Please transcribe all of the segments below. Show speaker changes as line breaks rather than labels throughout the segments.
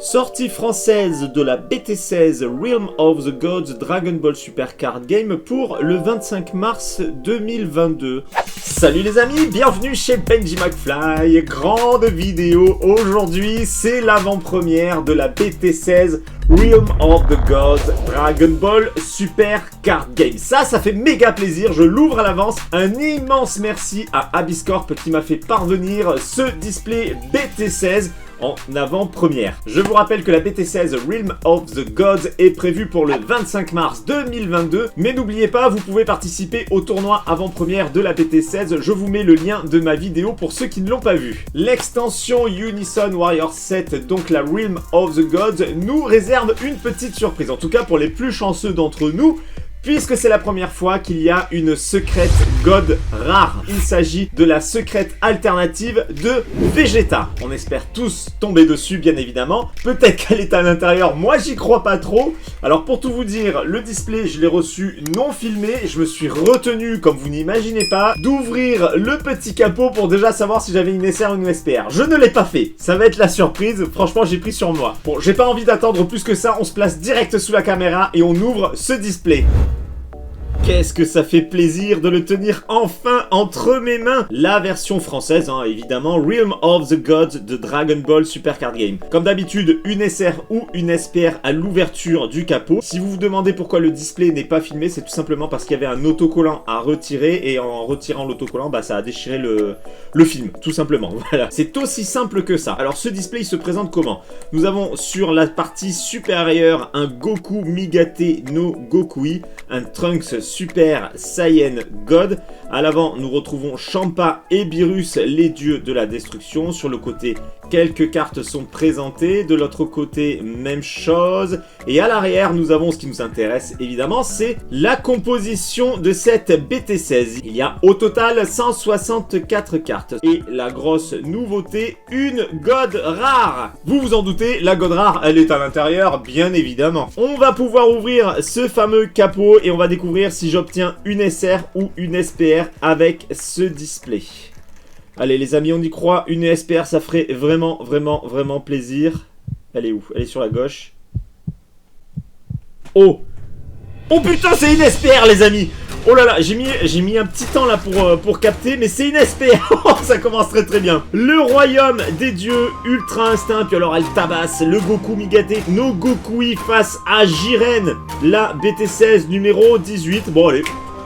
Sortie française de la BT16 Realm of the Gods Dragon Ball Super Card Game pour le 25 mars 2022. Salut les amis, bienvenue chez Benji McFly. Grande vidéo aujourd'hui, c'est l'avant-première de la BT16 Realm of the Gods Dragon Ball Super Card Game. Ça fait méga plaisir, je l'ouvre à l'avance. Un immense merci à Abyss Corp qui m'a fait parvenir ce display BT16 en avant-première. Je vous rappelle que la BT16 Realm of the Gods est prévue pour le 25 mars 2022, mais n'oubliez pas, vous pouvez participer au tournoi avant-première de la BT16, je vous mets le lien de ma vidéo pour ceux qui ne l'ont pas vu. L'extension Unison Warrior 7, donc la Realm of the Gods, nous réserve une petite surprise, en tout cas pour les plus chanceux d'entre nous, puisque c'est la première fois qu'il y a une secrète God rare. Il s'agit de la secrète alternative de Vegeta. On espère tous tomber dessus, bien évidemment. Peut-être qu'elle est à l'intérieur, moi j'y crois pas trop. Alors pour tout vous dire, le display, je l'ai reçu non filmé. Je me suis retenu, comme vous n'imaginez pas, d'ouvrir le petit capot pour déjà savoir si j'avais une SR ou une SPR. Je ne l'ai pas fait. Ça va être la surprise. Franchement, j'ai pris sur moi. Bon, j'ai pas envie d'attendre plus que ça. On se place direct sous la caméra et on ouvre ce display. Qu'est-ce que ça fait plaisir de le tenir enfin entre mes mains. La version française, évidemment, Realm of the Gods de Dragon Ball Super Card Game. Comme d'habitude, une SR ou une SPR à l'ouverture du capot. Si vous vous demandez pourquoi le display n'est pas filmé, c'est tout simplement parce qu'il y avait un autocollant à retirer et en retirant l'autocollant, ça a déchiré le film, tout simplement. Voilà, c'est aussi simple que ça. Alors ce display, il se présente comment? Nous avons sur la partie supérieure un Goku Migate no Gokui, un Trunks Super Saiyan God. À l'avant, nous retrouvons Champa et Beerus, les dieux de la destruction. Sur le côté, quelques cartes sont présentées. De l'autre côté, même chose. Et à l'arrière, nous avons ce qui nous intéresse, évidemment, c'est la composition de cette BT16. Il y a au total 164 cartes. Et la grosse nouveauté, une God rare. Vous vous en doutez, la God rare, elle est à l'intérieur, bien évidemment. On va pouvoir ouvrir ce fameux capot et on va découvrir si j'obtiens une SR ou une SPR avec ce display. Allez les amis, on y croit, une SPR ça ferait vraiment plaisir. Elle est où? Elle est sur la gauche. Oh! Oh putain, c'est une SPR les amis! Oh là là, j'ai mis un petit temps là pour capter, mais c'est une SPR. Ça commence très bien. Le royaume des dieux, Ultra Instinct, puis alors elle tabasse le Goku Migate no Gokui face à Jiren, la BT16 numéro 18. Bon allez,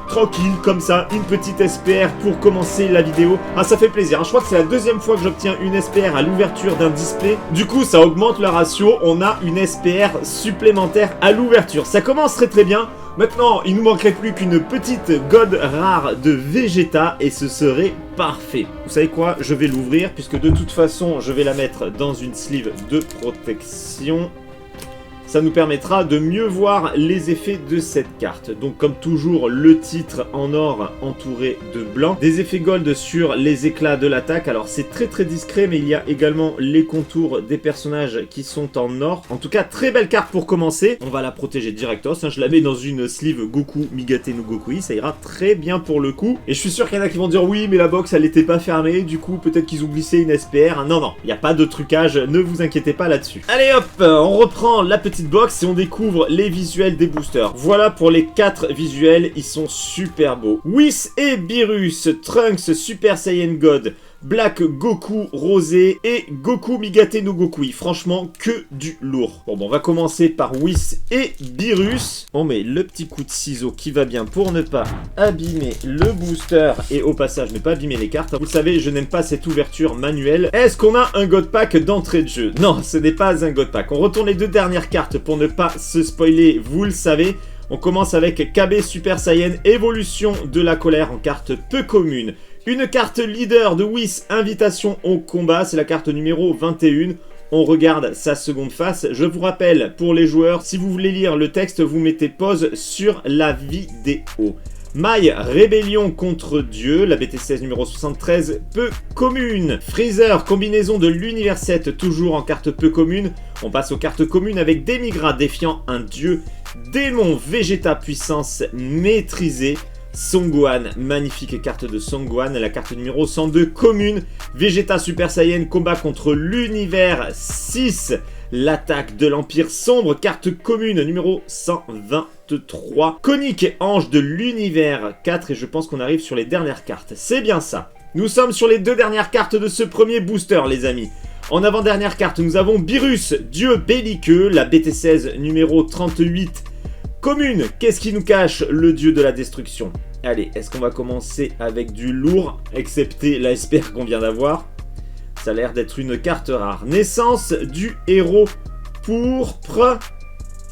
tranquille comme ça, une petite SPR pour commencer la vidéo. Ah, ça fait plaisir, je crois que c'est la deuxième fois que j'obtiens une SPR à l'ouverture d'un display. Du coup ça augmente le ratio, on a une SPR supplémentaire à l'ouverture. Ça commence très bien. Maintenant, il nous manquerait plus qu'une petite God rare de Vegeta et ce serait parfait. Vous savez quoi? Je vais l'ouvrir puisque de toute façon, je vais la mettre dans une sleeve de protection. Ça nous permettra de mieux voir les effets de cette carte. Donc comme toujours, le titre en or entouré de blanc. Des effets gold sur les éclats de l'attaque. Alors c'est très discret, mais il y a également les contours des personnages qui sont en or. En tout cas, très belle carte pour commencer. On va la protéger directos. Je la mets dans une sleeve Goku Migate no Gokui. Ça ira très bien pour le coup. Et je suis sûr qu'il y en a qui vont dire oui, mais la box elle n'était pas fermée. Du coup, peut-être qu'ils ont glissé une SPR. Non, il n'y a pas de trucage. Ne vous inquiétez pas là-dessus. Allez hop, on reprend la petite box et on découvre les visuels des boosters. Voilà pour les 4 visuels, ils sont super beaux. Whis et Beerus, Trunks Super Saiyan God, Black Goku Rosé et Goku Migate no Gokui. Franchement, que du lourd. Bon, on va commencer par Whis et Beerus. On met le petit coup de ciseau qui va bien pour ne pas abîmer le booster et au passage ne pas abîmer les cartes. Vous le savez, je n'aime pas cette ouverture manuelle. Est-ce qu'on a un God Pack d'entrée de jeu? Non, ce n'est pas un God Pack. On retourne les 2 dernières cartes pour ne pas se spoiler, vous le savez. On commence avec KB Super Saiyan Évolution de la colère en carte peu commune. Une carte leader de Whis, invitation au combat, c'est la carte numéro 21. On regarde sa seconde face. Je vous rappelle, pour les joueurs, si vous voulez lire le texte, vous mettez pause sur la vidéo. Maille, rébellion contre Dieu, la BT16 numéro 73, peu commune. Freezer, combinaison de l'univers 7, toujours en carte peu commune. On passe aux cartes communes avec Demigra, défiant un dieu. Démon, Vegeta, puissance maîtrisée. Son Gohan, magnifique carte de Son Gohan, la carte numéro 102 commune. Vegeta Super Saiyan, combat contre l'univers 6. L'attaque de l'Empire Sombre, carte commune numéro 123. Conique Ange de l'Univers 4 et je pense qu'on arrive sur les dernières cartes. C'est bien ça. Nous sommes sur les 2 dernières cartes de ce premier booster les amis. En avant-dernière carte, nous avons Beerus, dieu belliqueux, la BT16 numéro 38. Commune, qu'est-ce qui nous cache le dieu de la destruction? Allez, est-ce qu'on va commencer avec du lourd, excepté la SPR qu'on vient d'avoir? Ça a l'air d'être une carte rare. Naissance du héros pourpre.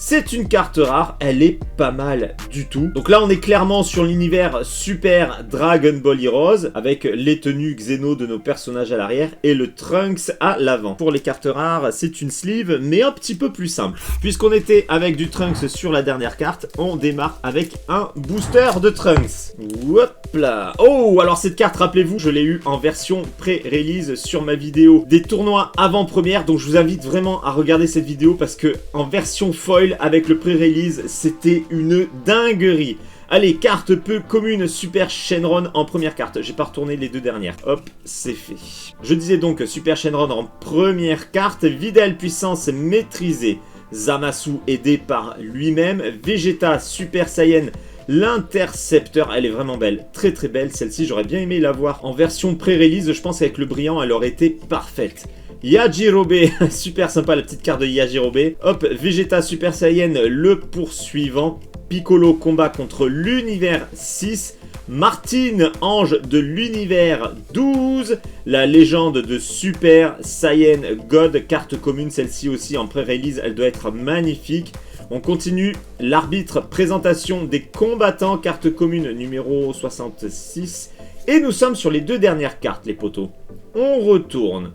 C'est une carte rare, elle est pas mal du tout. Donc là, on est clairement sur l'univers Super Dragon Ball Heroes, avec les tenues Xeno de nos personnages à l'arrière et le Trunks à l'avant. Pour les cartes rares, c'est une sleeve, mais un petit peu plus simple. Puisqu'on était avec du Trunks sur la dernière carte, on démarre avec un booster de Trunks. Hop là. Oh, alors cette carte, rappelez-vous, je l'ai eu en version pré-release sur ma vidéo des tournois avant-première, donc je vous invite vraiment à regarder cette vidéo parce que en version foil, avec le pré-release, c'était une dinguerie. Allez, carte peu commune Super Shenron en première carte. J'ai pas retourné les 2 dernières. Hop, c'est fait. Je disais donc Super Shenron en première carte. Videl puissance maîtrisée. Zamasu aidé par lui-même. Vegeta Super Saiyan. L'Intercepteur, elle est vraiment belle. Très très belle. Celle-ci, j'aurais bien aimé la voir en version pré-release. Je pense qu'avec le brillant, elle aurait été parfaite. Yajirobe, super sympa la petite carte de Yajirobe. Hop, Vegeta Super Saiyan, le poursuivant. Piccolo combat contre l'univers 6. Martine, ange de l'univers 12. La légende de Super Saiyan God, carte commune, celle-ci aussi en pré-release, elle doit être magnifique. On continue, l'arbitre, présentation des combattants, carte commune numéro 66. Et nous sommes sur les 2 dernières cartes les potos. On retourne.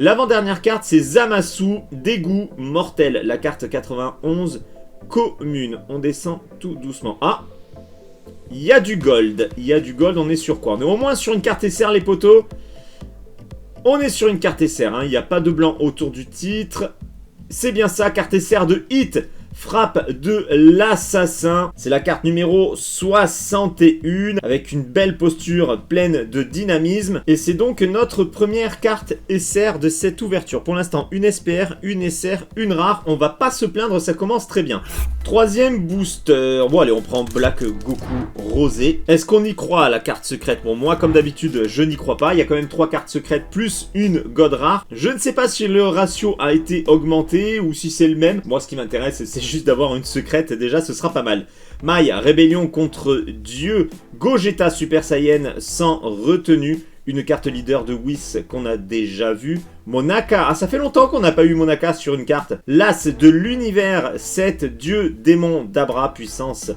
L'avant-dernière carte, c'est Zamasu, dégoût mortel. La carte 91, commune. On descend tout doucement. Ah, il y a du gold. Il y a du gold, on est sur quoi? On est au moins sur une carte SR, les potos. On est sur une carte SR, hein. Il n'y a pas de blanc autour du titre. C'est bien ça, carte SR de Hit. Frappe de l'assassin. C'est la carte numéro 61 avec une belle posture pleine de dynamisme. Et c'est donc notre première carte SR de cette ouverture. Pour l'instant, une SPR, une SR, une rare. On va pas se plaindre, ça commence très bien. 3e booster. Bon allez, on prend Black Goku rosé. Est-ce qu'on y croit à la carte secrète? Bon, moi comme d'habitude, je n'y crois pas. Il y a quand même 3 cartes secrètes plus une God rare. Je ne sais pas si le ratio a été augmenté ou si c'est le même. Moi, ce qui m'intéresse, c'est juste d'avoir une secrète, déjà ce sera pas mal. Mai, rébellion contre Dieu, Gogeta Super Saiyan sans retenue, une carte leader de Whis qu'on a déjà vue. Monaka, ah ça fait longtemps qu'on n'a pas eu Monaka sur une carte. L'As de l'univers 7, Dieu, démon, Dabra, puissance,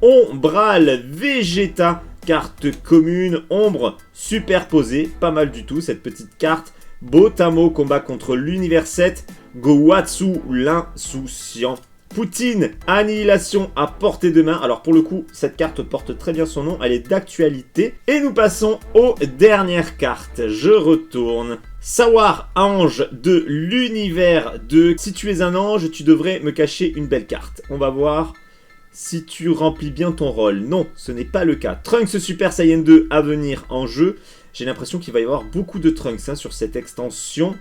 Ombral, Vegeta, carte commune, ombre superposée, pas mal du tout cette petite carte. Botamo, combat contre l'univers 7, Gowatsu, l'insouciant. Poutine, annihilation à portée de main. Alors pour le coup, cette carte porte très bien son nom, elle est d'actualité. Et nous passons aux dernières cartes. Je retourne. Sawar, ange de l'univers 2. Si tu es un ange, tu devrais me cacher une belle carte. On va voir si tu remplis bien ton rôle. Non, ce n'est pas le cas. Trunks Super Saiyan 2 à venir en jeu. J'ai l'impression qu'il va y avoir beaucoup de Trunks sur cette extension.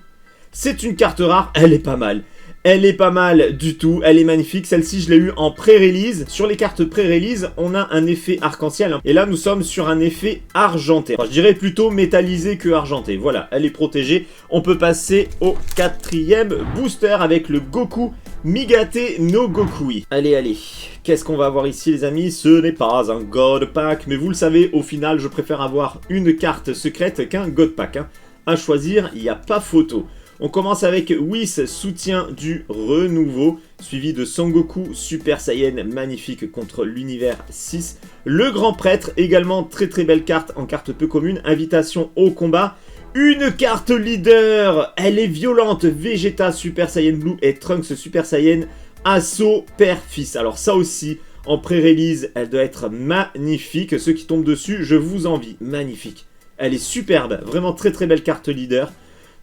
C'est une carte rare, elle est pas mal. Elle est pas mal du tout, elle est magnifique. Celle-ci, je l'ai eu en pré-release. Sur les cartes pré-release, on a un effet arc-en-ciel. Et là, nous sommes sur un effet argenté. Enfin, je dirais plutôt métallisé que argenté. Voilà, elle est protégée. On peut passer au 4e booster avec le Goku Migate no Gokui. Allez, allez. Qu'est-ce qu'on va avoir ici, les amis? Ce n'est pas un God Pack. Mais vous le savez, au final, je préfère avoir une carte secrète qu'un God Pack. Hein. À choisir, il n'y a pas photo. On commence avec Whis, soutien du renouveau, suivi de Son Goku Super Saiyan, magnifique contre l'univers 6. Le grand prêtre, également très très belle carte en carte peu commune, invitation au combat. Une carte leader, elle est violente, Vegeta Super Saiyan Blue et Trunks Super Saiyan, assaut père-fils. Alors ça aussi, en pré-release, elle doit être magnifique. Ceux qui tombent dessus, je vous envie, magnifique. Elle est superbe, vraiment très très belle carte leader.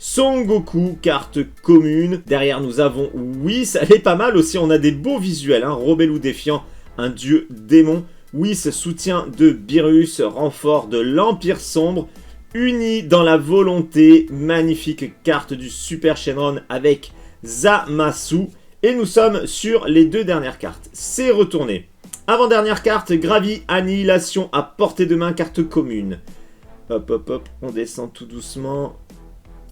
Son Goku, carte commune. Derrière, nous avons Whis. Elle est pas mal aussi. On a des beaux visuels. Hein. Rebelle ou défiant, un dieu démon. Whis, soutien de Beerus, renfort de l'Empire Sombre. Unis dans la volonté. Magnifique carte du Super Shenron avec Zamasu. Et nous sommes sur les 2 dernières cartes. C'est retourné. Avant-dernière carte, Gravi, Annihilation à portée de main, carte commune. Hop, hop, hop, on descend tout doucement.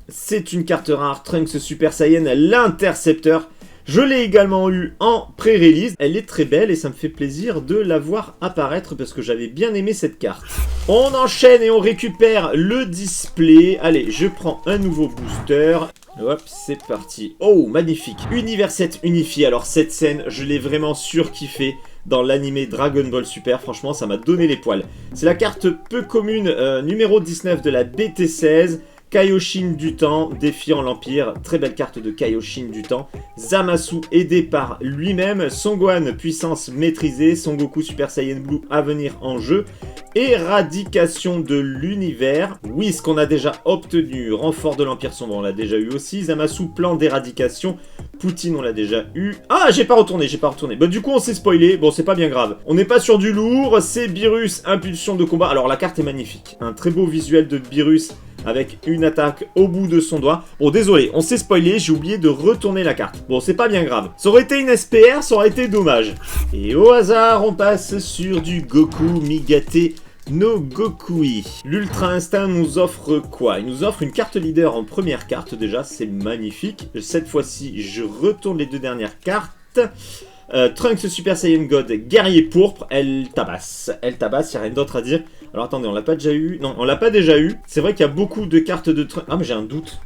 C'est une carte rare, Trunks Super Saiyan, l'Intercepteur. Je l'ai également eu en pré-release. Elle est très belle et ça me fait plaisir de la voir apparaître parce que j'avais bien aimé cette carte. On enchaîne et on récupère le display. Allez, je prends un nouveau booster. Hop, c'est parti. Oh, magnifique. Univers 7 unifié. Alors cette scène, je l'ai vraiment surkiffé dans l'animé Dragon Ball Super. Franchement, ça m'a donné les poils. C'est la carte peu commune numéro 19 de la BT16. Kaioshin du temps, défiant l'Empire, très belle carte de Kaioshin du temps. Zamasu aidé par lui-même, Son Gohan puissance maîtrisée, Son Goku Super Saiyan Blue à venir en jeu. Éradication de l'univers, oui ce qu'on a déjà obtenu, renfort de l'Empire sombre on l'a déjà eu aussi, Zamasu plan d'éradication, Poutine on l'a déjà eu. Ah j'ai pas retourné. Bah du coup on s'est spoilé, bon c'est pas bien grave. On n'est pas sur du lourd, c'est Beerus, impulsion de combat. Alors la carte est magnifique, un très beau visuel de Beerus avec une attaque au bout de son doigt. Bon désolé, on s'est spoilé, j'ai oublié de retourner la carte. Bon c'est pas bien grave. Ça aurait été une SPR, ça aurait été dommage. Et au hasard, on passe sur du Goku Migate no Gokui. L'Ultra Instinct nous offre quoi? Il nous offre une carte leader en première carte déjà, c'est magnifique. Cette fois-ci, je retourne les 2 dernières cartes. Trunks Super Saiyan God, guerrier pourpre, elle tabasse, il n'y a rien d'autre à dire. Alors attendez, on l'a pas déjà eu? Non, on l'a pas déjà eu. C'est vrai qu'il y a beaucoup de cartes de Trunks. Ah mais j'ai un doute.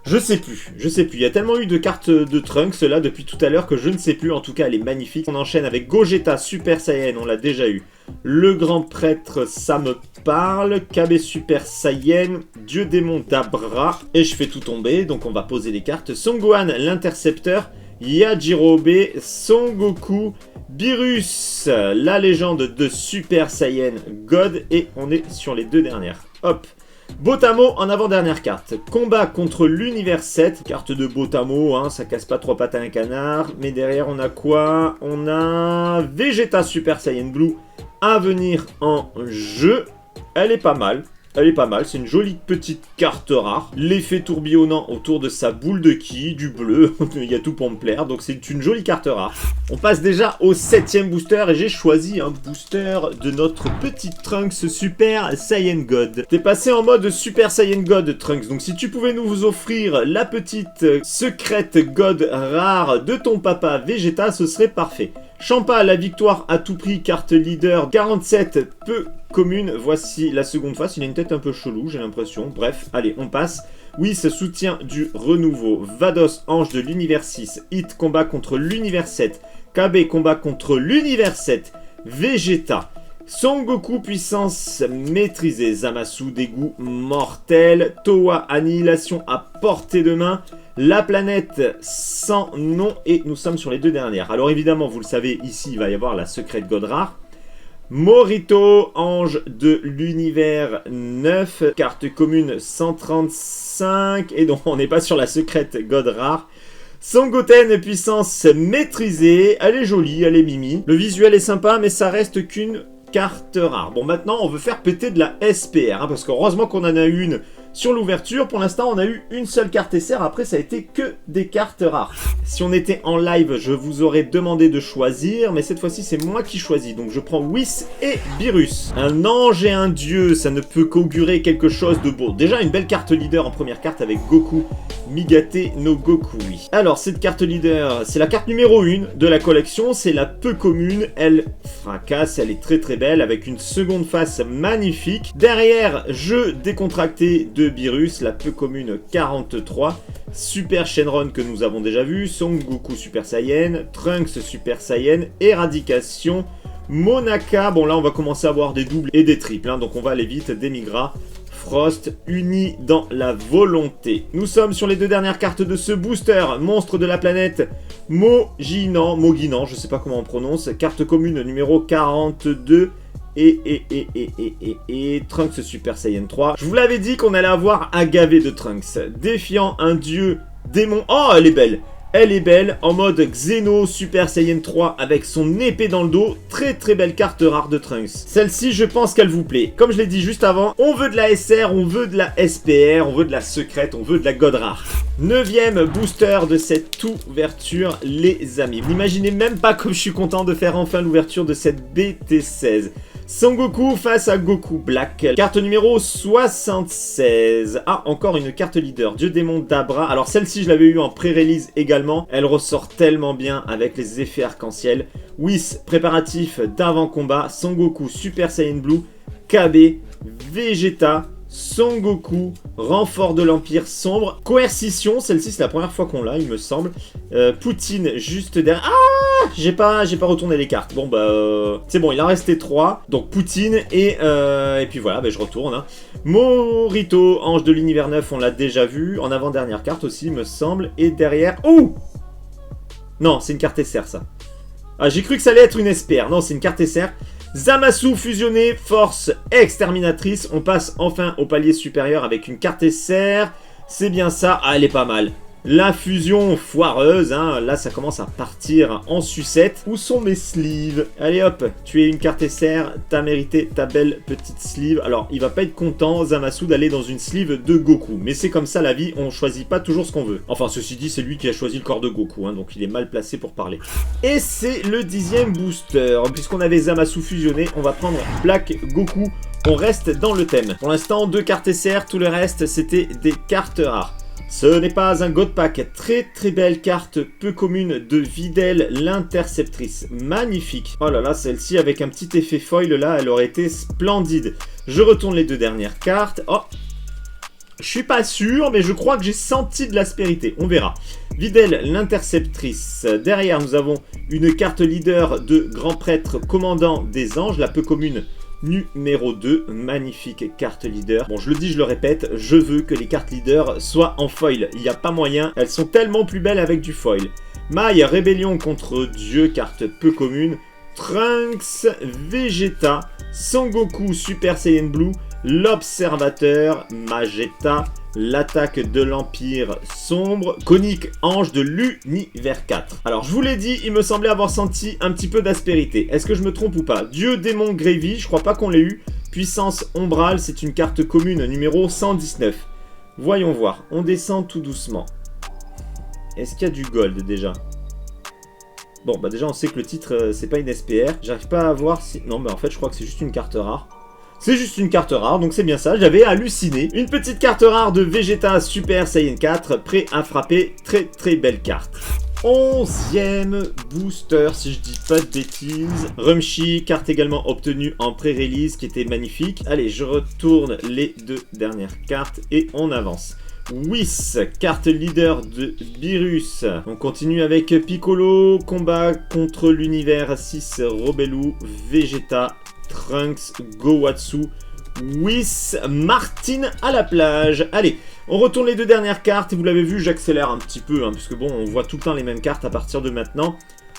Je sais plus. Il y a tellement eu de cartes de Trunks là depuis tout à l'heure que je ne sais plus. En tout cas, elle est magnifique. On enchaîne avec Gogeta Super Saiyan, on l'a déjà eu. Le Grand Prêtre, ça me parle. KB Super Saiyan, Dieu Démon d'Abra. Et je fais tout tomber, donc on va poser les cartes. Son Gohan, l'Intercepteur. Yajirobe, Son Goku, Beerus, la légende de Super Saiyan God, et on est sur les 2 dernières. Hop. Botamo en avant-dernière carte. Combat contre l'univers 7. Carte de Botamo, hein, ça casse pas 3 pattes à un canard. Mais derrière, on a quoi? On a Vegeta Super Saiyan Blue à venir en jeu. Elle est pas mal. C'est une jolie petite carte rare. L'effet tourbillonnant autour de sa boule de ki, du bleu, il y a tout pour me plaire, donc c'est une jolie carte rare. On passe déjà au 7e booster et j'ai choisi un booster de notre petit Trunks Super Saiyan God. T'es passé en mode Super Saiyan God Trunks, donc si tu pouvais nous offrir la petite secrète God rare de ton papa Vegeta, ce serait parfait. Champa, la victoire à tout prix, carte leader 47, peu commune. Voici la seconde face, il a une tête un peu chelou, j'ai l'impression. Bref, allez, on passe. Oui, ce soutien du renouveau. Vados, ange de l'univers 6. Hit, combat contre l'univers 7. KB, combat contre l'univers 7. Vegeta. Son Goku, puissance maîtrisée. Zamasu, dégoût mortel. Towa, annihilation à portée de main. La planète sans nom, et nous sommes sur les 2 dernières. Alors évidemment, vous le savez, ici, il va y avoir la secrète God rare. Morito, ange de l'univers 9, carte commune 135, et donc on n'est pas sur la secrète God rare. Son Goten, puissance maîtrisée, elle est jolie, elle est mimi. Le visuel est sympa, mais ça reste qu'une carte rare. Bon, maintenant, on veut faire péter de la SPR, hein, parce qu'heureusement qu'on en a une sur l'ouverture. Pour l'instant, on a eu une seule carte SR. Après, ça a été que des cartes rares. Si on était en live, je vous aurais demandé de choisir, mais cette fois-ci, c'est moi qui choisis. Donc, je prends Whis et Beerus. Un ange et un dieu, ça ne peut qu'augurer quelque chose de beau. Déjà, une belle carte leader en première carte avec Goku Migate no Gokui. Alors, cette carte leader, c'est la carte numéro 1 de la collection. C'est la peu commune. Elle fracasse, elle est très très belle, avec une seconde face magnifique. Derrière, jeu décontracté de Beerus, la peu commune 43. Super Shenron que nous avons déjà vu. Son Goku Super Saiyan. Trunks Super Saiyan. Éradication. Monaka. Bon, là, on va commencer à avoir des doubles et des triples, hein, donc on va aller vite. Demigra. Frost, unis dans la volonté. Nous sommes sur les 2 dernières cartes de ce booster. Monstre de la planète Moginan, je sais pas comment on prononce. Carte commune numéro 42. Et Trunks Super Saiyan 3. Je vous l'avais dit qu'on allait avoir un gavé de Trunks. Défiant un dieu démon. Oh, elle est belle. Elle est belle, en mode Xeno Super Saiyan 3 avec son épée dans le dos. Très très belle carte rare de Trunks. Celle-ci, je pense qu'elle vous plaît. Comme je l'ai dit juste avant, on veut de la SR, on veut de la SPR, on veut de la secrète, on veut de la God rare. 9e booster de cette ouverture, les amis. Vous n'imaginez même pas comme je suis content de faire enfin l'ouverture de cette BT16. Son Goku face à Goku Black. Carte numéro 76. Ah, encore une carte leader. Dieu démon d'Abra. Alors celle-ci, je l'avais eu en pré-release également. Elle ressort tellement bien avec les effets arc-en-ciel. Whis, préparatif d'avant-combat. Son Goku Super Saiyan Blue. KB, Vegeta, Son Goku, renfort de l'Empire sombre, coercition, celle-ci c'est la première fois qu'on l'a il me semble, Poutine juste derrière, ah j'ai pas retourné les cartes, bon bah c'est bon il en restait 3, donc Poutine et puis voilà bah, je retourne, hein. Morito, ange de l'univers 9 on l'a déjà vu, en avant-dernière carte aussi il me semble, et derrière, oh non c'est une carte SR ça, ah j'ai cru que ça allait être une SPR, non c'est une carte SR. Zamasu fusionné, force exterminatrice. On passe enfin au palier supérieur avec une carte SR. C'est bien ça. Ah, elle est pas mal. La fusion foireuse, hein. Là ça commence à partir en sucette. Où sont mes sleeves? Allez hop, tu es une carte SR, t'as mérité ta belle petite sleeve. Alors il va pas être content Zamasu d'aller dans une sleeve de Goku. Mais c'est comme ça la vie, on choisit pas toujours ce qu'on veut. Enfin ceci dit c'est lui qui a choisi le corps de Goku, hein, donc il est mal placé pour parler. Et c'est le 10e booster. Puisqu'on avait Zamasu fusionné, on va prendre Black Goku. On reste dans le thème. Pour l'instant 2 cartes SR, tout le reste c'était des cartes rares. Ce n'est pas un God Pack, très très belle carte peu commune de Videl l'interceptrice, magnifique. Oh là là, celle-ci avec un petit effet foil là, elle aurait été splendide. Je retourne les 2 dernières cartes, oh, je suis pas sûr, mais je crois que j'ai senti de l'aspérité, on verra. Videl l'interceptrice, derrière nous avons une carte leader de Grand Prêtre Commandant des Anges, la peu commune numéro 2, magnifique carte leader. Bon, je le dis, je le répète, je veux que les cartes leader soient en foil. Il n'y a pas moyen, elles sont tellement plus belles avec du foil. Maille, rébellion contre Dieu, carte peu commune. Trunks, Vegeta, Son Goku, Super Saiyan Blue, l'Observateur, Magetta, l'attaque de l'Empire sombre, conique ange de l'univers 4. Alors je vous l'ai dit, il me semblait avoir senti un petit peu d'aspérité. Est-ce que je me trompe ou pas? Dieu démon Gravy, je crois pas qu'on l'ait eu. Puissance ombrale, c'est une carte commune numéro 119. Voyons voir, on descend tout doucement. Est-ce qu'il y a du gold déjà? Bon bah déjà on sait que le titre c'est pas une SPR. J'arrive pas à voir si... Non mais en fait je crois que c'est juste une carte rare. C'est juste une carte rare, donc c'est bien ça, j'avais halluciné. Une petite carte rare de Vegeta Super Saiyan 4, prêt à frapper, très très belle carte. 11e booster, si je dis pas de bêtises. Rumshi, carte également obtenue en pré-release, qui était magnifique. Allez, je retourne les 2 dernières cartes et on avance. Whis, carte leader de Beerus. On continue avec Piccolo, combat contre l'univers 6, Robelu, Vegeta, Trunks, Gowatsu, Whis, Martine à la plage. Allez, on retourne les 2 dernières cartes. Vous l'avez vu, j'accélère un petit peu, hein, parce que bon, on voit tout le temps les mêmes cartes à partir de maintenant.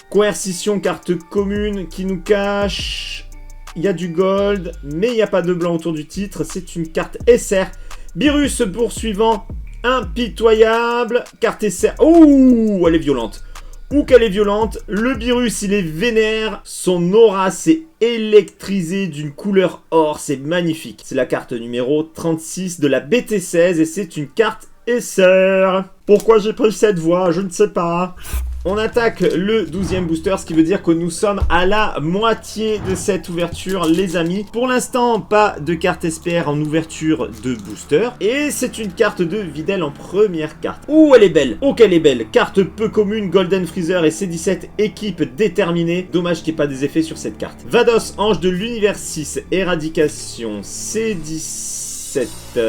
Coercition, carte commune qui nous cache. Il y a du gold, mais il n'y a pas de blanc autour du titre. C'est une carte SR. Beerus poursuivant, impitoyable. Carte SR. Ouh, elle est violente. Ouh qu'elle est violente, le Beerus il est vénère, son aura s'est électrisée d'une couleur or, c'est magnifique. C'est la carte numéro 36 de la BT16 et c'est une carte SR. Pourquoi j'ai pris cette voie, je ne sais pas. On attaque le 12e booster, ce qui veut dire que nous sommes à la moitié de cette ouverture, les amis. Pour l'instant, pas de carte SPR en ouverture de booster. Et c'est une carte de Videl en première carte. Ouh, elle est belle. Oh, qu'elle est belle. Carte peu commune, Golden Freezer et C17, équipe déterminée. Dommage qu'il n'y ait pas des effets sur cette carte. Vados, ange de l'univers 6, éradication, C17,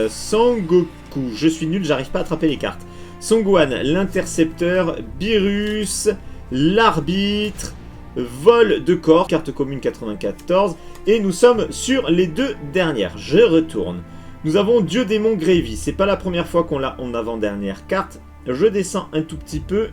Son Goku. Je suis nul, j'arrive pas à attraper les cartes. Son Gohan, l'intercepteur, Beerus, l'arbitre, vol de corps, carte commune 94, et nous sommes sur les 2 dernières. Je retourne. Nous avons Dieu démon Gravy, c'est pas la première fois qu'on l'a en avant-dernière carte. Je descends un tout petit peu.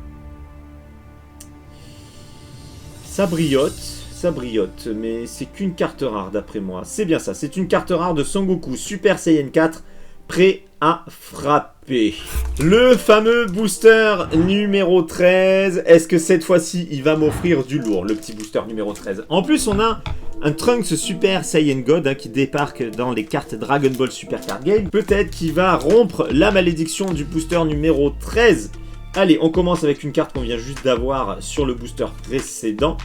Ça brillote, mais c'est qu'une carte rare d'après moi. C'est bien ça, c'est une carte rare de Son Goku Super Saiyan 4. prêt à frapper. Le fameux booster numéro 13. Est-ce que cette fois-ci, il va m'offrir du lourd, le petit booster numéro 13? En plus, on a un Trunks Super Saiyan God qui débarque dans les cartes Dragon Ball Super Card Game. Peut-être qu'il va rompre la malédiction du booster numéro 13. Allez, on commence avec une carte qu'on vient juste d'avoir sur le booster précédent.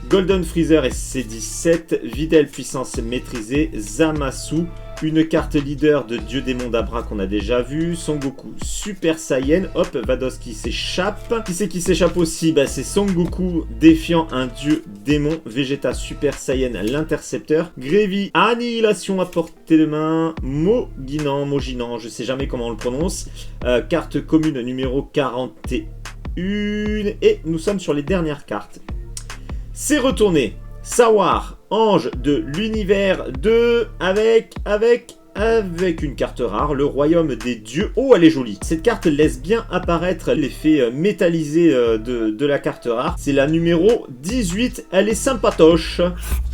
Golden Freezer et C17, Videl puissance maîtrisée, Zamasu, une carte leader de Dieu Démon d'Abra qu'on a déjà vu, Son Goku Super Saiyan, hop, Vados qui s'échappe. Qui c'est qui s'échappe aussi? Bah, c'est Son Goku défiant un Dieu Démon, Vegeta Super Saiyan l'intercepteur, Gravy Annihilation à portée de main, Moginan, je sais jamais comment on le prononce, carte commune numéro 41, et nous sommes sur les dernières cartes. C'est retourné. Sawar, ange de l'univers 2, avec une carte rare, le royaume des dieux. Oh, elle est jolie. Cette carte laisse bien apparaître l'effet métallisé de la carte rare. C'est la numéro 18, elle est sympatoche.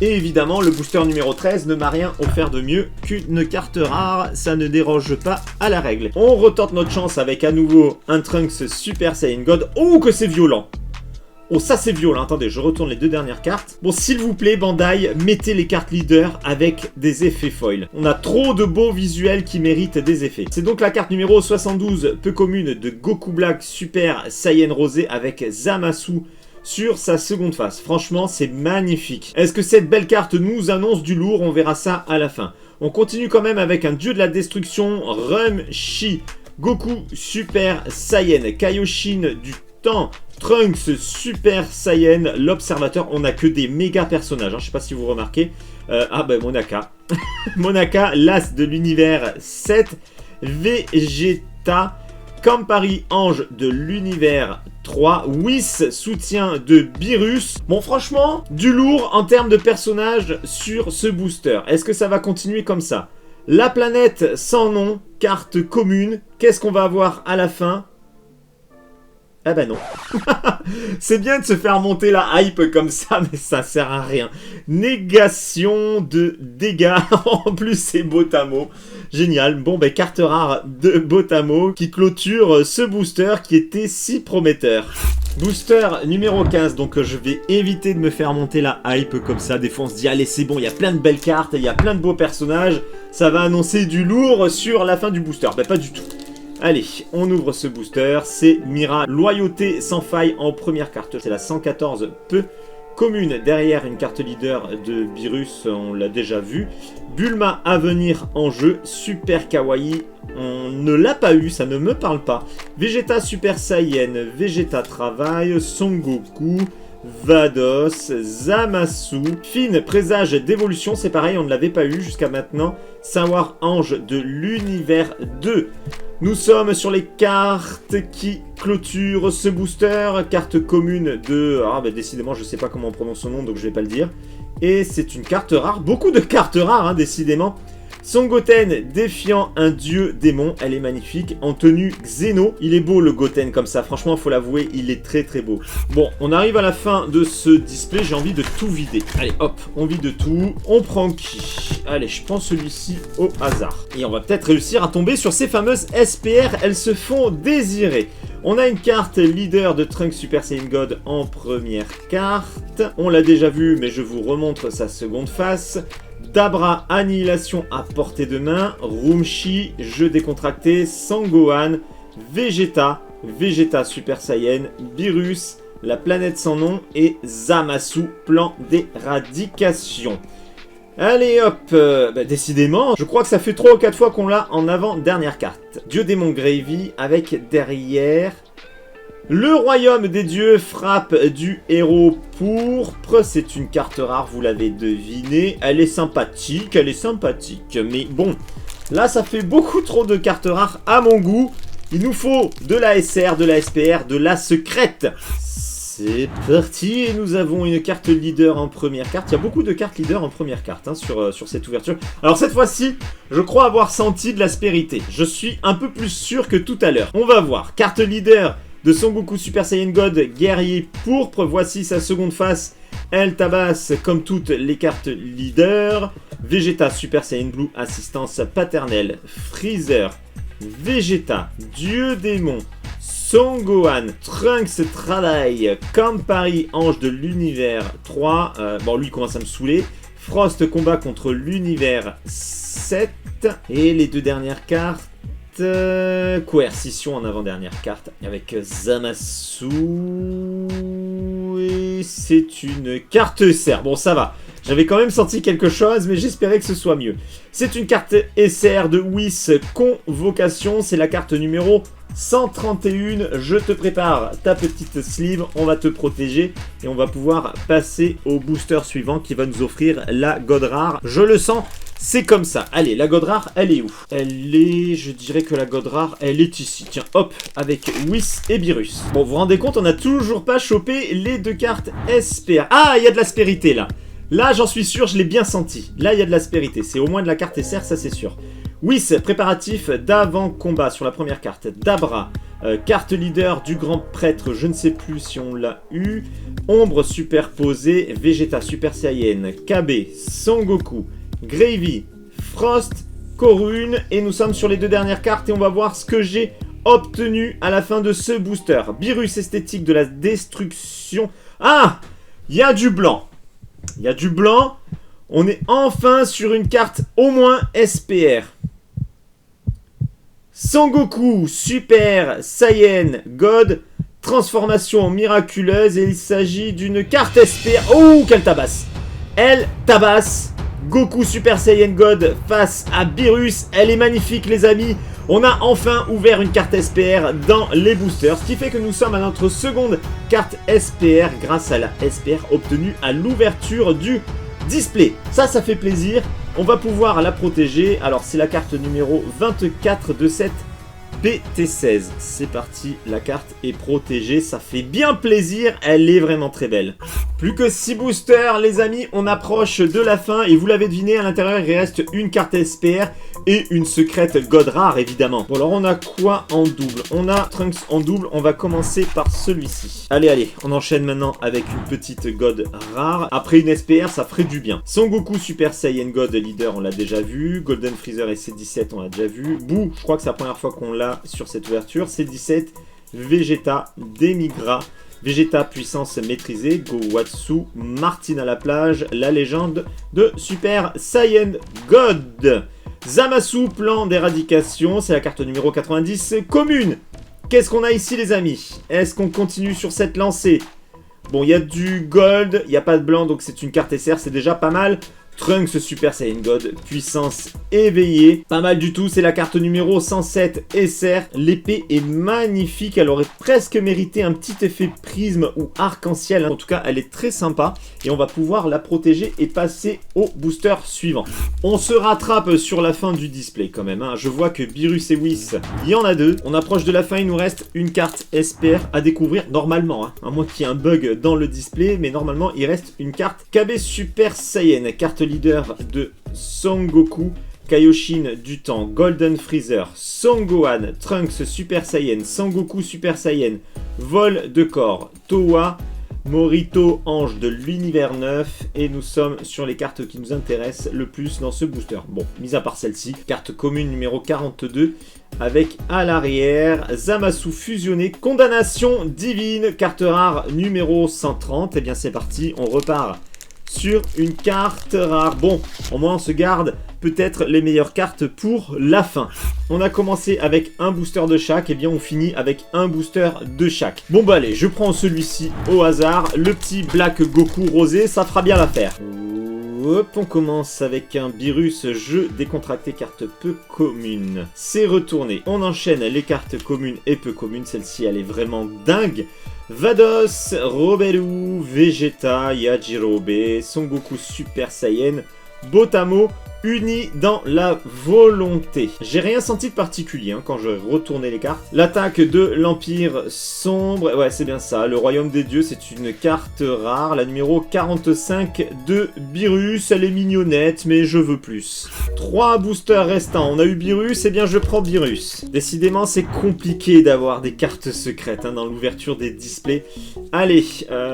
Et évidemment, le booster numéro 13 ne m'a rien offert de mieux qu'une carte rare. Ça ne déroge pas à la règle. On retente notre chance avec à nouveau un Trunks Super Saiyan God. Oh, que c'est violent! Oh, ça c'est violent. Attendez, je retourne les deux dernières cartes. Bon, s'il vous plaît, Bandai, mettez les cartes leaders avec des effets foil. On a trop de beaux visuels qui méritent des effets. C'est donc la carte numéro 72, peu commune, de Goku Black Super Saiyan Rosé avec Zamasu sur sa seconde face. Franchement, c'est magnifique. Est-ce que cette belle carte nous annonce du lourd? On verra ça à la fin. On continue quand même avec un dieu de la destruction, Rumshi, Goku Super Saiyan, Kaioshin du temps, Trunks Super Saiyan, l'observateur. On n'a que des méga personnages, hein. Je sais pas si vous remarquez. Ah ben Monaka. Monaka, l'as de l'univers 7. Vegeta, Campari, ange de l'univers 3. Whis, soutien de Beerus. Bon, franchement, du lourd en termes de personnages sur ce booster. Est-ce que ça va continuer comme ça? La planète sans nom, carte commune. Qu'est-ce qu'on va avoir à la fin? Ah bah non. C'est bien de se faire monter la hype comme ça, mais ça sert à rien. Négation de dégâts. En plus, c'est Botamo. Génial. Bon, ben, carte rare de Botamo qui clôture ce booster qui était si prometteur. Booster numéro 15, donc je vais éviter de me faire monter la hype comme ça. Des fois on se dit, allez c'est bon, il y a plein de belles cartes, il y a plein de beaux personnages. Ça va annoncer du lourd sur la fin du booster. Ben pas du tout. Allez, on ouvre ce booster, c'est Mira, loyauté sans faille en première carte. C'est la 114 peu commune, derrière une carte leader de Beerus, on l'a déjà vu. Bulma à venir en jeu, super kawaii, on ne l'a pas eu, ça ne me parle pas. Vegeta Super Saiyan, Vegeta Travail, Son Goku, Vados, Zamasu, Finn, présage d'évolution, c'est pareil, on ne l'avait pas eu jusqu'à maintenant. Sawar, ange de l'univers 2. Nous sommes sur les cartes qui clôturent ce booster. Carte commune de... Ah bah décidément je sais pas comment on prononce son nom donc je vais pas le dire. Et c'est une carte rare. Beaucoup de cartes rares hein, décidément. Son Goten défiant un dieu démon. Elle est magnifique. En tenue Xeno. Il est beau le Goten comme ça. Franchement faut l'avouer il est très très beau. Bon on arrive à la fin de ce display. J'ai envie de tout vider. Allez hop on vide tout. On prend qui? Allez je prends celui-ci au hasard. Et on va peut-être réussir à tomber sur ces fameuses SPR. Elles se font désirer. On a une carte leader de Trunks Super Saiyan God en première carte. On l'a déjà vu mais je vous remontre sa seconde face. Dabra, annihilation à portée de main, Rumshi, jeu décontracté, Sangohan, Vegeta, Vegeta Super Saiyan, Beerus, la planète sans nom et Zamasu, plan d'éradication. Allez hop, bah, décidément, je crois que ça fait 3 ou 4 fois qu'on l'a en avant-dernière carte. Dieu démon Gravy avec derrière... Le royaume des dieux, frappe du héros pourpre, c'est une carte rare, vous l'avez deviné, elle est sympathique, mais bon, là ça fait beaucoup trop de cartes rares à mon goût, il nous faut de la SR, de la SPR, de la secrète. C'est parti, et nous avons une carte leader en première carte, il y a beaucoup de cartes leader en première carte hein, sur cette ouverture. Alors cette fois-ci, je crois avoir senti de l'aspérité, je suis un peu plus sûr que tout à l'heure. On va voir, carte leader de Son Goku Super Saiyan God, guerrier pourpre, voici sa seconde face, Elle tabasse comme toutes les cartes leader. Vegeta, Super Saiyan Blue, assistance paternelle. Freezer, Vegeta, Dieu démon. Son Gohan, Trunks travaille. Campari, ange de l'univers 3. Bon, lui il commence à me saouler. Frost combat contre l'univers 7. Et les deux dernières cartes. Coercition en avant-dernière carte avec Zamasu. Et c'est une carte SR. Bon, ça va. J'avais quand même senti quelque chose, mais j'espérais que ce soit mieux. C'est une carte SR de Whis Convocation. C'est la carte numéro 131. Je te prépare ta petite sleeve. On va te protéger et on va pouvoir passer au booster suivant qui va nous offrir la God Rare. Je le sens. C'est comme ça. Allez, la God Rare, elle est où? Elle est... Je dirais que la God Rare, elle est ici. Tiens, hop, avec Whis et Beerus. Bon, vous vous rendez compte, on n'a toujours pas chopé les deux cartes SPR. Ah, il y a de l'aspérité, là. Là, j'en suis sûr, je l'ai bien senti. Là, il y a de l'aspérité. C'est au moins de la carte SR, ça c'est sûr. Whis, préparatif d'avant-combat sur la première carte. Dabra, carte leader du grand prêtre, je ne sais plus si on l'a eu. Ombre superposée, Vegeta Super Saiyan, KB, Son Goku, Gravy, Frost, Korun, et nous sommes sur les deux dernières cartes et on va voir ce que j'ai obtenu à la fin de ce booster. Beerus esthétique de la destruction. Ah, il y a du blanc. Il y a du blanc. On est enfin sur une carte au moins SPR. Sangoku, Super Saiyan God, transformation miraculeuse, et il s'agit d'une carte SPR. Oh, quelle tabasse! Elle tabasse. Goku Super Saiyan God face à Beerus. Elle est magnifique, les amis. On a enfin ouvert une carte SPR dans les boosters, ce qui fait que nous sommes à notre seconde carte SPR grâce à la SPR obtenue à l'ouverture du display. Ça fait plaisir. On va pouvoir la protéger. Alors, c'est la carte numéro 24 de cette BT16. C'est parti, la carte est protégée. Ça fait bien plaisir. Elle est vraiment très belle. Plus que 6 boosters, les amis. On approche de la fin. Et vous l'avez deviné, à l'intérieur, il reste une carte SPR et une secrète God Rare, évidemment. Bon, alors, on a quoi en double? On a Trunks en double. On va commencer par celui-ci. Allez, on enchaîne maintenant avec une petite God Rare. Après une SPR, ça ferait du bien. Son Goku Super Saiyan God leader, on l'a déjà vu. Golden Freezer et C17, on l'a déjà vu. Boo, je crois que c'est la première fois qu'on l'a sur cette ouverture. C17, Vegeta, Demigra. Vegeta puissance maîtrisée, Gowatsu, Martine à la plage, la légende de Super Saiyan God. Zamasu, plan d'éradication, c'est la carte numéro 90, commune. Qu'est-ce qu'on a ici, les amis? Est-ce qu'on continue sur cette lancée? Bon, il y a du gold, il n'y a pas de blanc, donc c'est une carte SR, c'est déjà pas mal. Trunks Super Saiyan God, puissance éveillée. Pas mal du tout, c'est la carte numéro 107 SR. L'épée est magnifique, elle aurait presque mérité un petit effet prisme ou arc-en-ciel. En tout cas, elle est très sympa et on va pouvoir la protéger et passer au booster suivant. On se rattrape sur la fin du display quand même, hein. Je vois que Beerus et Whis, il y en a deux. On approche de la fin, il nous reste une carte SPR à découvrir normalement, hein. À moins qu'il y ait un bug dans le display, mais normalement, il reste une carte KB Super Saiyan, carte leader de Son Goku, Kaioshin du temps, Golden Freezer, Son Gohan, Trunks Super Saiyan, Son Goku Super Saiyan, Vol de corps, Towa, Morito, ange de l'univers 9, et nous sommes sur les cartes qui nous intéressent le plus dans ce booster. Bon, mis à part celle-ci, carte commune numéro 42, avec à l'arrière Zamasu fusionné, condamnation divine, carte rare numéro 130. Et bien c'est parti, on repart sur une carte rare. Bon, au moins on se garde peut-être les meilleures cartes pour la fin. On a commencé avec un booster de chaque, et bien on finit avec un booster de chaque. Bon bah allez, je prends celui-ci au hasard, le petit Black Goku rosé, ça fera bien l'affaire. Hop, on commence avec un Beerus, jeu décontracté, carte peu commune. C'est retourné. On enchaîne les cartes communes et peu communes. Celle-ci, elle est vraiment dingue. Vados, Robelu, Vegeta, Yajirobe, Son Goku Super Saiyan, Botamo, unis dans la volonté. J'ai rien senti de particulier hein, quand je retournais les cartes. L'attaque de l'Empire sombre, ouais c'est bien ça, le Royaume des Dieux, c'est une carte rare, la numéro 45 de Beerus, elle est mignonnette, mais je veux plus. 3 boosters restants, on a eu Beerus, et bien je prends Beerus. Décidément c'est compliqué d'avoir des cartes secrètes hein, dans l'ouverture des displays. Allez,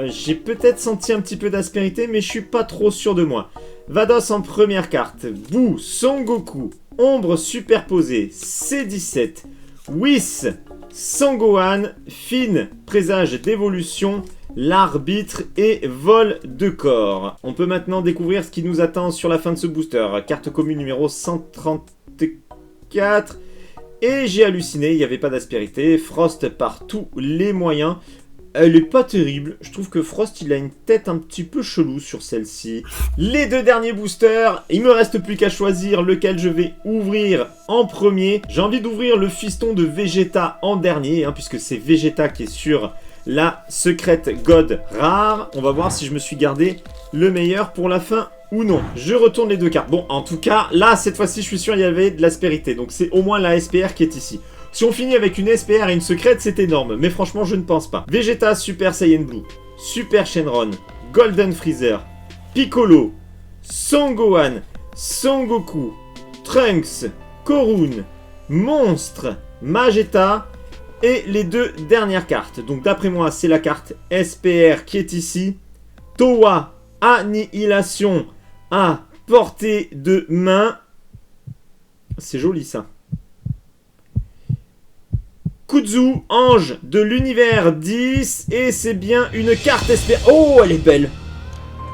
j'ai peut-être senti un petit peu d'aspérité, mais je suis pas trop sûr de moi. Vados en première carte, Boo, Son Goku, Ombre superposée, C17, Whis, Sangohan, Finn, présage d'évolution, l'arbitre et vol de corps. On peut maintenant découvrir ce qui nous attend sur la fin de ce booster. Carte commune numéro 134. Et j'ai halluciné, il n'y avait pas d'aspérité. Frost par tous les moyens. Elle est pas terrible. Je trouve que Frost, il a une tête un petit peu chelou sur celle-ci. Les 2 derniers boosters. Il me reste plus qu'à choisir lequel je vais ouvrir en premier. J'ai envie d'ouvrir le fiston de Vegeta en dernier, hein, puisque c'est Vegeta qui est sur la secrète God rare. On va voir si je me suis gardé le meilleur pour la fin ou non. Je retourne les 2 cartes. Bon, en tout cas, là, cette fois-ci, je suis sûr, il y avait de l'aspérité. Donc, c'est au moins la SPR qui est ici. Si on finit avec une SPR et une secrète, c'est énorme. Mais franchement, je ne pense pas. Vegeta Super Saiyan Blue, Super Shenron, Golden Freezer, Piccolo, Son Gohan, Son Goku, Trunks, Korun, Monstre, Mageta et les 2 dernières cartes. Donc d'après moi, c'est la carte SPR qui est ici. Towa, Annihilation à portée de main. C'est joli ça. Kuzu, ange de l'univers 10. Et c'est bien une carte SPR. Oh, elle est belle.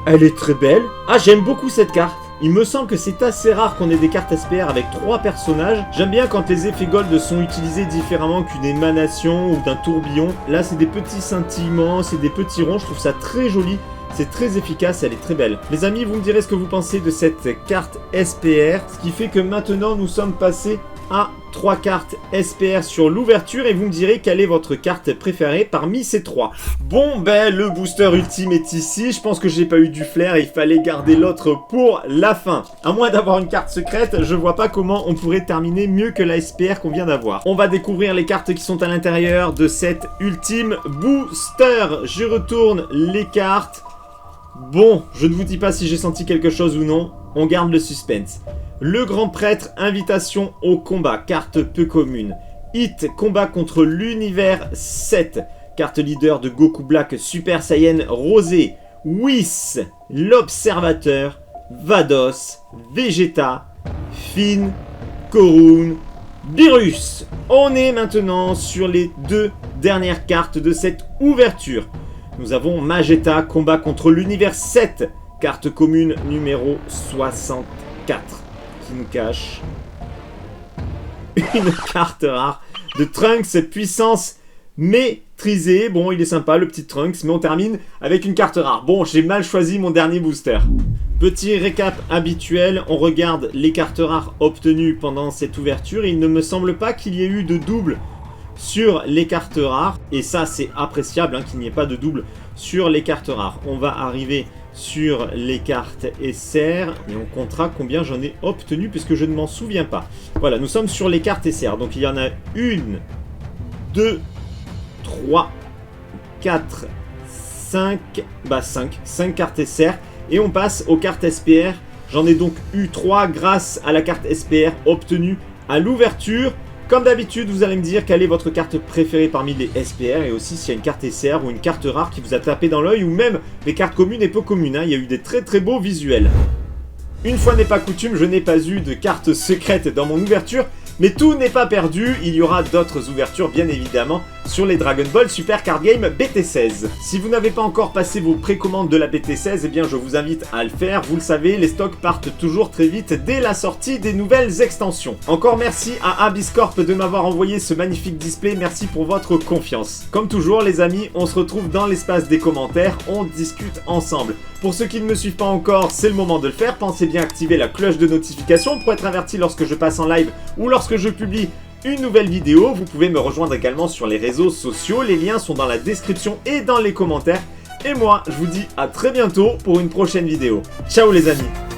Elle est très belle. Ah, j'aime beaucoup cette carte. Il me semble que c'est assez rare qu'on ait des cartes SPR avec 3 personnages. J'aime bien quand les effets gold sont utilisés différemment qu'une émanation ou d'un tourbillon. Là, c'est des petits scintillements, c'est des petits ronds. Je trouve ça très joli. C'est très efficace, elle est très belle. Les amis, vous me direz ce que vous pensez de cette carte SPR. Ce qui fait que maintenant, nous sommes passés à 3 cartes SPR sur l'ouverture et vous me direz quelle est votre carte préférée parmi ces 3. Bon ben le booster ultime est ici, je pense que j'ai pas eu du flair et il fallait garder l'autre pour la fin. À moins d'avoir une carte secrète, je vois pas comment on pourrait terminer mieux que la SPR qu'on vient d'avoir. On va découvrir les cartes qui sont à l'intérieur de cet ultime booster. Je retourne les cartes. Bon, je ne vous dis pas si j'ai senti quelque chose ou non, on garde le suspense. Le grand prêtre, invitation au combat, carte peu commune. Hit, combat contre l'univers 7, carte leader de Goku Black, Super Saiyan Rosé. Whis, l'observateur, Vados, Vegeta, Finn, Korun, Beerus. On est maintenant sur les 2 dernières cartes de cette ouverture. Nous avons Mageta, combat contre l'univers 7, carte commune numéro 64. Qui nous cache une carte rare de Trunks, puissance maîtrisée. Bon, il est sympa le petit Trunks, mais on termine avec une carte rare. Bon, j'ai mal choisi mon dernier booster. Petit récap habituel, on regarde les cartes rares obtenues pendant cette ouverture. Il ne me semble pas qu'il y ait eu de double sur les cartes rares. Et ça, c'est appréciable hein, qu'il n'y ait pas de double sur les cartes rares. On va arriver sur les cartes SR et on comptera combien j'en ai obtenu puisque je ne m'en souviens pas. Voilà, nous sommes sur les cartes SR. Donc il y en a 1, 2, 3, 4, 5, 5 cartes SR et on passe aux cartes SPR. J'en ai donc eu 3 grâce à la carte SPR obtenue à l'ouverture. Comme d'habitude, vous allez me dire quelle est votre carte préférée parmi les SPR et aussi s'il y a une carte SR ou une carte rare qui vous a tapé dans l'œil ou même les cartes communes et peu communes. Hein. Il y a eu des très beaux visuels. Une fois n'est pas coutume, je n'ai pas eu de carte secrète dans mon ouverture, mais tout n'est pas perdu, il y aura d'autres ouvertures bien évidemment sur les Dragon Ball Super Card Game BT16. Si vous n'avez pas encore passé vos précommandes de la BT16, eh bien je vous invite à le faire. Vous le savez, les stocks partent toujours très vite dès la sortie des nouvelles extensions. Encore merci à Abyss Corp de m'avoir envoyé ce magnifique display, merci pour votre confiance. Comme toujours les amis, on se retrouve dans l'espace des commentaires, on discute ensemble. Pour ceux qui ne me suivent pas encore, c'est le moment de le faire, pensez bien à activer la cloche de notification pour être averti lorsque je passe en live ou lorsque je publie une nouvelle vidéo. Vous pouvez me rejoindre également sur les réseaux sociaux, les liens sont dans la description et dans les commentaires. Et moi, je vous dis à très bientôt pour une prochaine vidéo. Ciao les amis!